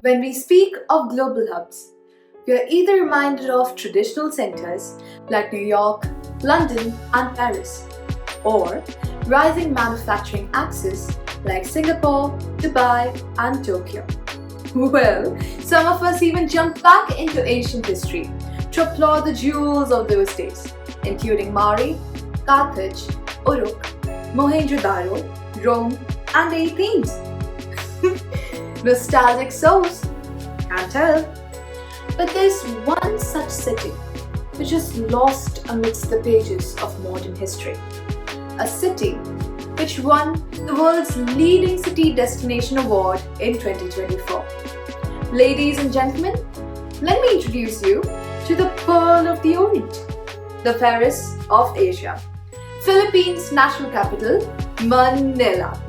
When we speak of global hubs, we are either reminded of traditional centers like New York, London, and Paris, or rising manufacturing axes like Singapore, Dubai, and Tokyo. Well, some of us even jump back into ancient history to applaud the jewels of those days, including Mari, Carthage, Uruk, Mohenjo-daro, Rome, and Athens. Nostalgic souls, can't tell. But there's one such city which is lost amidst the pages of modern history. A city which won the world's leading city destination award in 2024. Ladies and gentlemen, let me introduce you to the Pearl of the Orient, the Paris of Asia, Philippines' national capital, Manila.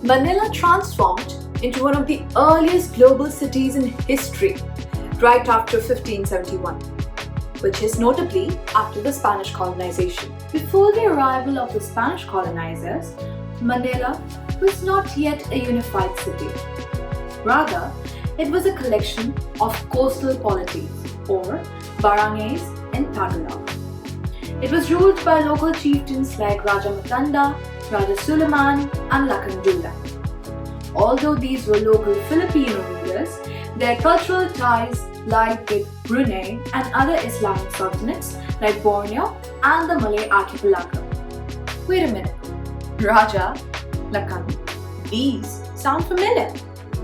Manila transformed into one of the earliest global cities in history right after 1571, which is notably after the Spanish colonization. Before the arrival of the Spanish colonizers, Manila was not yet a unified city. Rather, it was a collection of coastal polities, or barangays in Tagalog. It was ruled by local chieftains like Raja Matanda, Raja Suleiman, and Lakan Dula. Although these were local Filipino rulers, their cultural ties lied with Brunei and other Islamic sultanates like Borneo and the Malay archipelago. Wait a minute, Raja, Lakan, these sound familiar.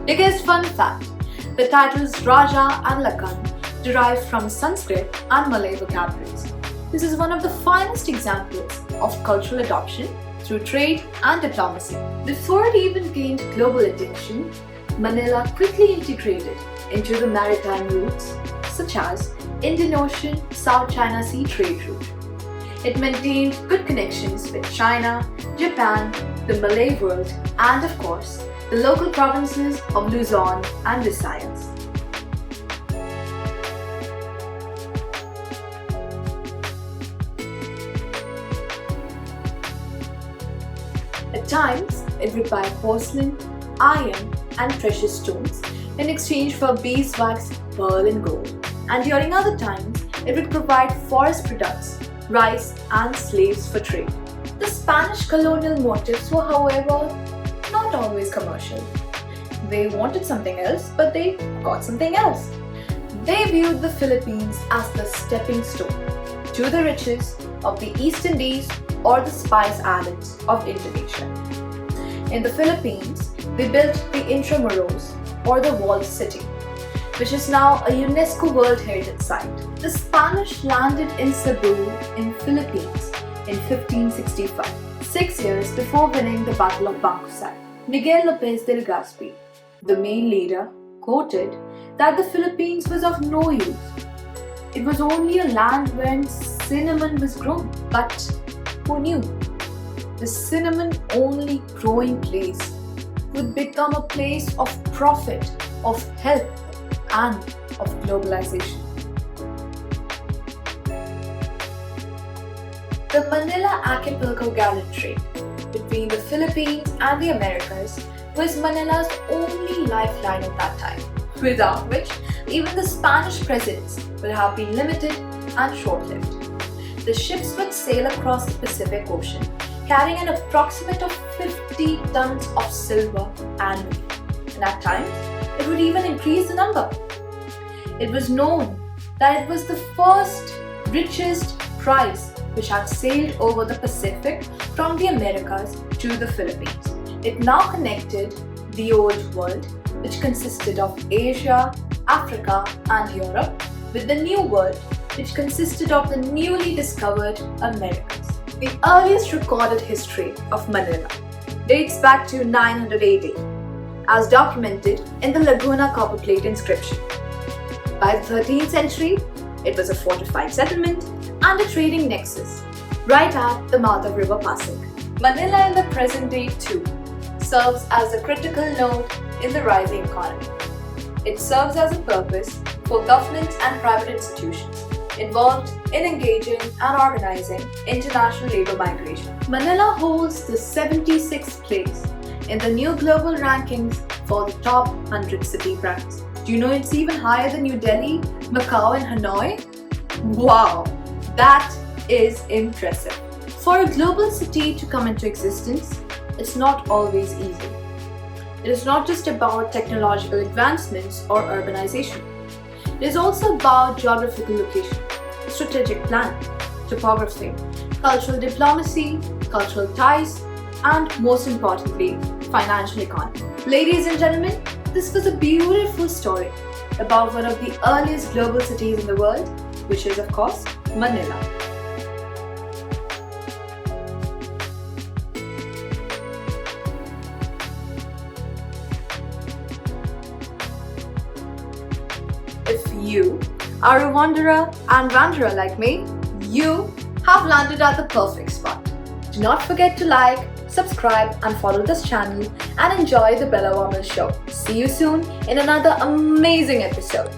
Because fun fact, the titles Raja and Lakan derive from Sanskrit and Malay vocabularies. This is one of the finest examples of cultural adoption through trade and diplomacy. Before it even gained global attention, Manila quickly integrated into the maritime routes such as Indian Ocean South China Sea trade route. It maintained good connections with China, Japan, the Malay world, and of course, the local provinces of Luzon and Visayas. At times, it would buy porcelain, iron, and precious stones in exchange for beeswax, pearl, and gold. And during other times, it would provide forest products, rice, and slaves for trade. The Spanish colonial motives were, however, not always commercial. They wanted something else, but they got something else. They viewed the Philippines as the stepping stone to the riches of the East Indies or the Spice Islands of Indonesia. In the Philippines, they built the Intramuros or the Walled City, which is now a UNESCO World Heritage Site. The Spanish landed in Cebu in Philippines in 1565, 6 years before winning the Battle of Bangkusay. Miguel Lopez de Legazpi, the main leader, quoted that the Philippines was of no use. It was only a land wherein cinnamon was grown. But who knew? The cinnamon-only growing place would become a place of profit, of health, and of globalization. The Manila Archipelago gallant trade between the Philippines and the Americas was Manila's only lifeline at that time, without which even the Spanish presence would have been limited and short-lived. The ships would sail across the Pacific Ocean, carrying an approximate of 50 tons of silver annually, and at times it would even increase the number. It was known that it was the first, richest prize which had sailed over the Pacific from the Americas to the Philippines. It now connected the Old World, which consisted of Asia, Africa, and Europe, with the New World, which consisted of the newly discovered Americas. The earliest recorded history of Manila dates back to 900 AD, as documented in the Laguna copperplate inscription. By the 13th century, it was a fortified settlement and a trading nexus, right at the mouth of River Pasig. Manila in the present day too serves as a critical node in the rising economy. It serves as a purpose for governments and private institutions, involved in engaging and organizing international labor migration. Manila holds the 76th place in the new global rankings for the top 100 city brands. Do you know it's even higher than New Delhi, Macau, and Hanoi? Wow, that is impressive. For a global city to come into existence, it's not always easy. It is not just about technological advancements or urbanization. It is also about geographical location, strategic plan, topography, cultural diplomacy, cultural ties, and most importantly, financial economy. Ladies and gentlemen, this was a beautiful story about one of the earliest global cities in the world, which is of course Manila. If you are a wanderer and wanderer like me, you have landed at the perfect spot. Do not forget to like, subscribe and follow this channel and enjoy the Bella Warmel Show. See you soon in another amazing episode.